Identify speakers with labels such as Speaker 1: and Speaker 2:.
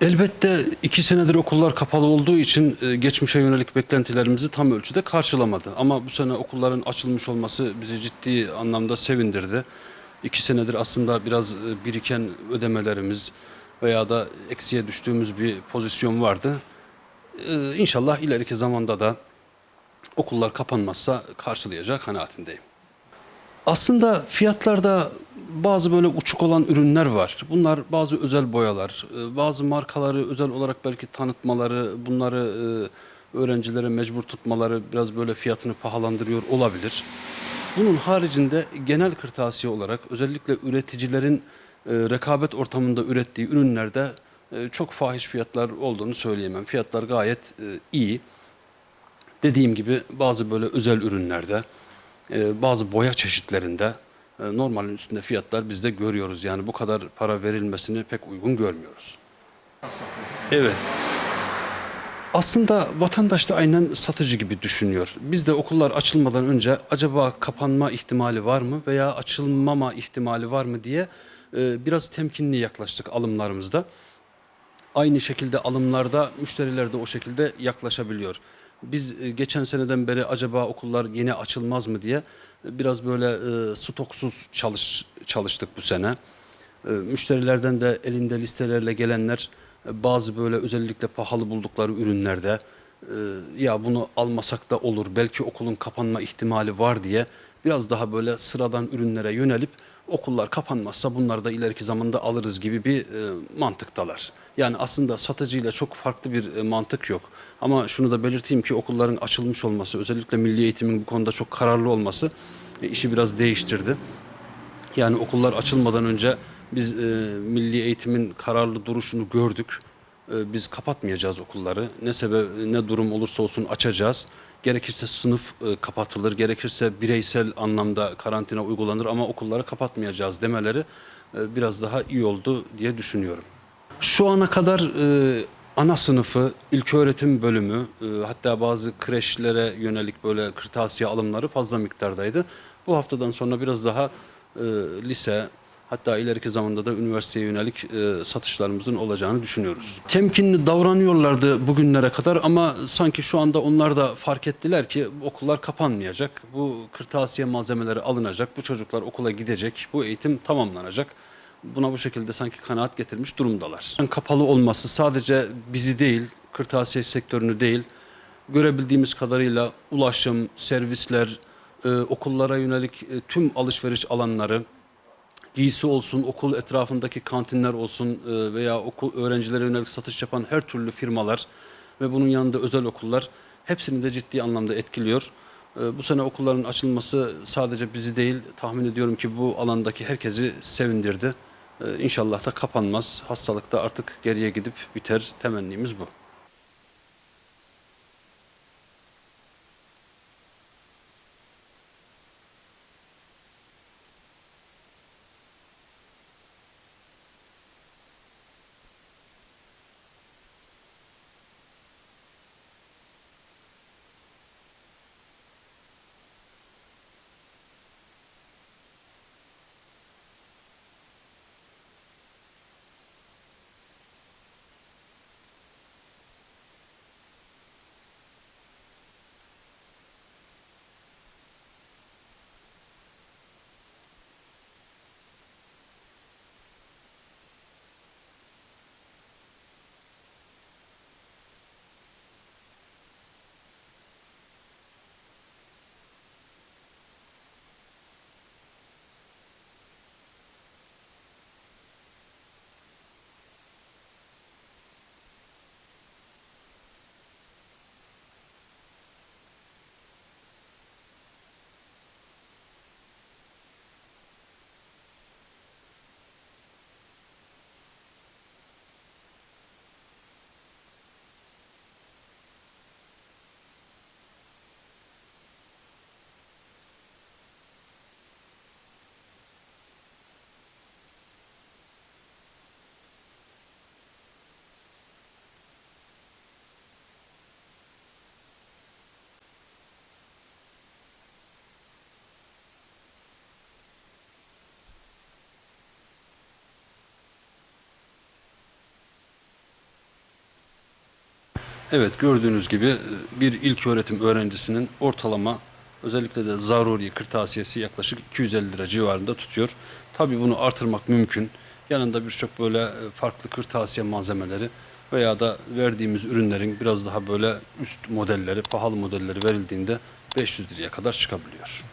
Speaker 1: Elbette 2 senedir okullar kapalı olduğu için geçmişe yönelik beklentilerimizi tam ölçüde karşılamadı. Ama bu sene okulların açılmış olması bizi ciddi anlamda sevindirdi. 2 senedir aslında biraz biriken ödemelerimiz veya da eksiye düştüğümüz bir pozisyon vardı. İnşallah ileriki zamanda da okullar kapanmazsa karşılayacak kanaatindeyim. Aslında fiyatlarda bazı böyle uçuk olan ürünler var. Bunlar bazı özel boyalar, bazı markaları özel olarak belki tanıtmaları, bunları öğrencilere mecbur tutmaları biraz böyle fiyatını pahalandırıyor olabilir. Bunun haricinde genel kırtasiye olarak özellikle üreticilerin rekabet ortamında ürettiği ürünlerde çok fahiş fiyatlar olduğunu söyleyemem. Fiyatlar gayet iyi. Dediğim gibi bazı böyle özel ürünlerde, bazı boya çeşitlerinde normalin üstünde fiyatlar biz de görüyoruz. Yani bu kadar para verilmesini pek uygun görmüyoruz. Evet. Aslında vatandaş da aynen satıcı gibi düşünüyor. Biz de okullar açılmadan önce acaba kapanma ihtimali var mı veya açılmama ihtimali var mı diye biraz temkinli yaklaştık alımlarımızda. Aynı şekilde alımlarda müşteriler de o şekilde yaklaşabiliyor. Biz geçen seneden beri acaba okullar yeni açılmaz mı diye biraz böyle stoksuz çalıştık bu sene. Müşterilerden de elinde listelerle gelenler bazı böyle özellikle pahalı buldukları ürünlerde ya bunu almasak da olur belki okulun kapanma ihtimali var diye biraz daha böyle sıradan ürünlere yönelip okullar kapanmazsa bunları da ileriki zamanda alırız gibi bir mantıktalar. Yani aslında satıcıyla çok farklı bir mantık yok. Ama şunu da belirteyim ki okulların açılmış olması, özellikle milli eğitimin bu konuda çok kararlı olması işi biraz değiştirdi. Yani okullar açılmadan önce biz milli eğitimin kararlı duruşunu gördük. Biz kapatmayacağız okulları. Ne sebep ne durum olursa olsun açacağız. Gerekirse sınıf kapatılır, gerekirse bireysel anlamda karantina uygulanır ama okulları kapatmayacağız demeleri biraz daha iyi oldu diye düşünüyorum. Şu ana kadar ana sınıfı, ilköğretim bölümü, hatta bazı kreşlere yönelik böyle kırtasiye alımları fazla miktardaydı. Bu haftadan sonra biraz daha lise, hatta ileriki zamanda da üniversiteye yönelik satışlarımızın olacağını düşünüyoruz. Temkinli davranıyorlardı bugünlere kadar ama sanki şu anda onlar da fark ettiler ki okullar kapanmayacak. Bu kırtasiye malzemeleri alınacak, bu çocuklar okula gidecek, bu eğitim tamamlanacak. Buna bu şekilde sanki kanaat getirmiş durumdalar. Kapalı olması sadece bizi değil, kırtasiye sektörünü değil, görebildiğimiz kadarıyla ulaşım, servisler, okullara yönelik tüm alışveriş alanları, giysi olsun, okul etrafındaki kantinler olsun veya okul öğrencilere yönelik satış yapan her türlü firmalar ve bunun yanında özel okullar hepsini de ciddi anlamda etkiliyor. Bu sene okulların açılması sadece bizi değil, tahmin ediyorum ki bu alandaki herkesi sevindirdi. İnşallah da kapanmaz. Hastalık da artık geriye gidip biter. Temennimiz bu. Evet, gördüğünüz gibi bir ilköğretim öğrencisinin ortalama özellikle de zaruri kırtasiyesi yaklaşık 250 lira civarında tutuyor. Tabii bunu artırmak mümkün. Yanında birçok böyle farklı kırtasiye malzemeleri veya da verdiğimiz ürünlerin biraz daha böyle üst modelleri, pahalı modelleri verildiğinde 500 liraya kadar çıkabiliyor.